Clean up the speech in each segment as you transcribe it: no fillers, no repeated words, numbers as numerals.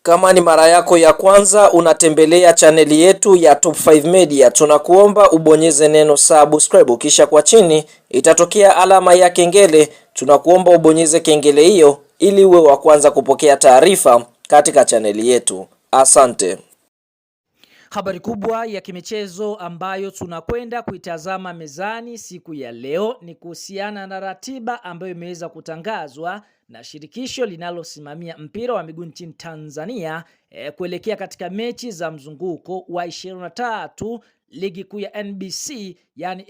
Kama ni mara yako ya kwanza unatembelea chaneli yetu ya Top 5 Media, tunakuomba ubonyeze neno subscribe, kisha kwa chini itatokea alama ya kengele. Tunakuomba ubonyeze kengele hiyo ili uwe wa kwanza kupokea taarifa katika chaneli yetu. Asante. Habari kubwa ya kimichezo ambayo tunakwenda kuitazama mezani siku ya leo ni kuhusiana na ratiba ambayo imeweza kutangazwa na shirikisho linalosimamia mpira wa miguu nchini Tanzania kuelekea katika mechi za mzunguko wa 23 ligi kuu ya NBC, yani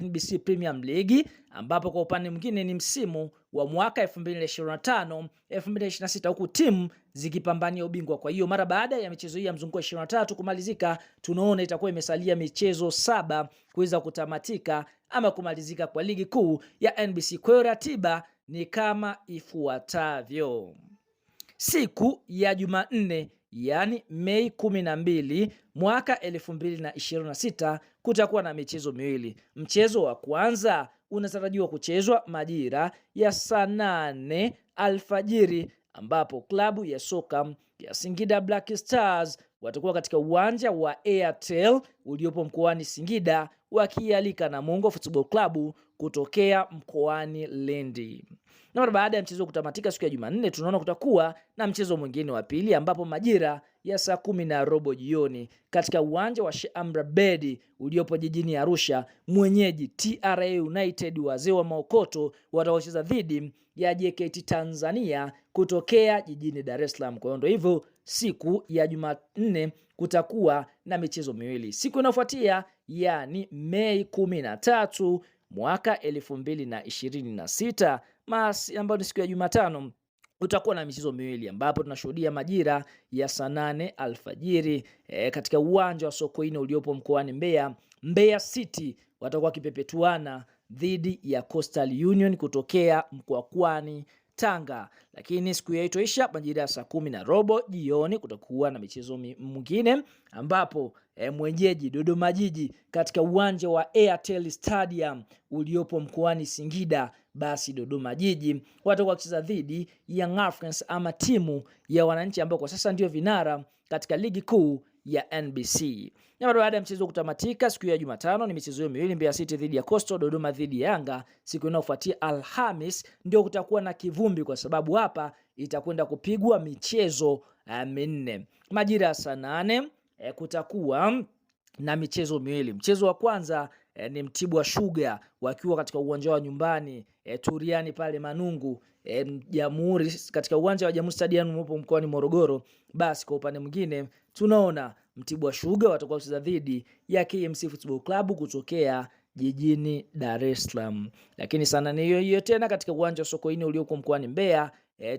NBC Premium League, ambapo kwa upande mwingine ni msimu wa mwaka 2025-2026 huku timu zikipambania ubingwa. Kwa hiyo mara baada ya michezo hii ya mzunguko wa 23 kumalizika, tunaona itakuwa imesalia michezo 7 kuweza kutamatika ama kumalizika kwa ligi kuu ya NBC. Kwa hiyo ratiba ni kama ifuatavyo. Siku ya Jumanne, yani Mei 12 mwaka 2026, kutakuwa na michezo miwili. Mchezo wa kwanza unatarajiwa kuchezwa majira ya saa 8 alfajiri, ambapo klabu ya soka ya Singida Black Stars watakuwa katika uwanja wa Airtel uliopo mkoani Singida wakialika Namungo Football Club kutokea mkoani Lindi. Na baada ya mchezo kutamatika siku ya Jumanne, tunaona kutakuwa na mchezo mwingine wa pili, ambapo majira ya saa 10:15 jioni katika uwanja wa Sheikh Amri Abeid uliopo jijini Arusha, mwenyeji TRA United wazee wa Maokoto wataocheza dhidi ya JKT Tanzania kutokea jijini Dar es Salaam. Kwa hiyo ndio hivyo, siku ya Jumanne kutakuwa na michezo miwili. Siku inayofuatia, yani Mei 13 mwaka 2026, ambayo ni siku ya Jumatano, utakuwa na michezo miwili, ambapo tunashuhudia majira ya saa 8 alfajiri katika uwanja wa Sokoine uliopo mkoani Mbeya. Mbeya City watakuwa kipepetuana dhidi ya Coastal Union kutokea Mkwakwani, Tanga. Lakini siku ya itoisha majira ya saa 10:15 jioni kutakuwa na michezo mwingine, ambapo mwenyeji Dodoma Jiji katika uwanja wa Airtel Stadium uliopo mkoani Singida, basi Dodoma Jiji watakuwa wakicheza dhidi ya Young Africans ama timu ya wananchi ambao kwa sasa ndio vinara katika ligi kuu ya NBC. Na baada ya mchezo kutamatika siku ya Jumatano, ni michezo miwili, Mbeya City dhidi ya Coastal, Dodoma dhidi ya Yanga. Siku inayofuatia Alhamis ndio kutakuwa na kivumbi, kwa sababu hapa itakwenda kupigwa michezo minne. Majira ya saa 8 kutakuwa na michezo miwili. Mchezo wa kwanza ni Mtibwa Sugar wakiwa katika uwanja wa nyumbani Turiani pale Manungu, Jamhuri, katika uwanja wa Jamhuri Stadium upo mkoani Morogoro. Basi kwa upande mwingine tunaona Mtibwa Sugar watakuwa kucheza dhidi ya KMC Football Club kutokea jijini Dar es Salaam. Lakini sana ni hiyo tena katika uwanja wa Sokoine ulioko mkoani Mbeya,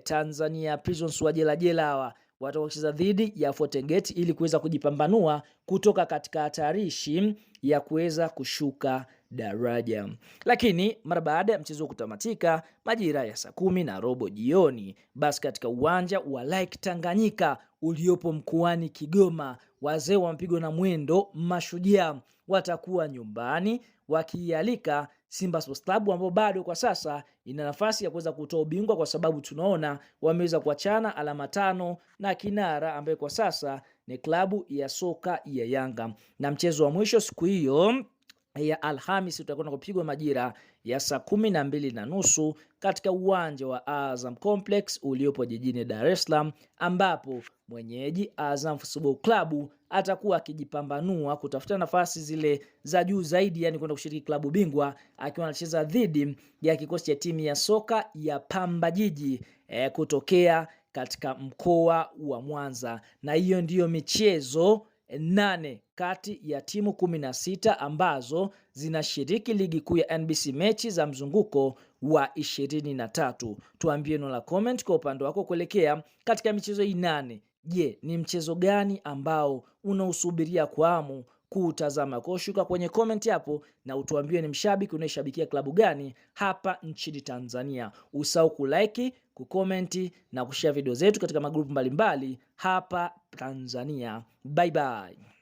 Tanzania Prisons wa jela hawa watakuwa kucheza dhidi ya Fountain Gate ili kuweza kujipambanua kutoka katika hatarishi ya kuweza kushuka daraja. Lakini mara baada ya mchezo kutamatika majira ya saa 10:15 jioni, basi katika uwanja wa Lake Tanganyika uliopo mkoani Kigoma, wazee wa mpigo na mwendo Mashujaa watakuwa nyumbani wakialika Simba Sports Club, ambao bado kwa sasa ina nafasi ya kuweza kutoa ubingwa, kwa sababu tunaona wameweza kuachana alama 5 na kinara ambaye kwa sasa ni klabu ya soka ya Yanga. Na mchezo wa mwisho siku hiyo ya Alhamis utakwenda kupigwa majira ya saa 12:30 katika uwanja wa Azam Complex uliopo jijini Dar es Salaam, ambapo mwenyeji Azam Football Club atakuwa akijipambanua kutafuta nafasi zile za juu zaidi, yani kwenda kushiriki klabu bingwa, akiwa anacheza dhidi ya kikosi cha timu ya soka ya Pamba Jiji kutokea katika mkoa wa Mwanza. Na hiyo ndiyo michezo 8 kati ya timu 16 ambazo zinashiriki ligi kuu ya NBC, mechi za mzunguko wa 23. Tuambie neno la comment kwa upande wako kuelekea katika michezo hii 8. Je, ni mchezo gani ambao unausubiria kwa hamu kuutazama? Kwa shuka kwenye comment hapo na utuambie ni mshabiki unayeshabikia klabu gani hapa nchini Tanzania. Usahau kulike, kukomenti na kushare video zetu katika magrupu mbalimbali hapa Tanzania. Bye bye.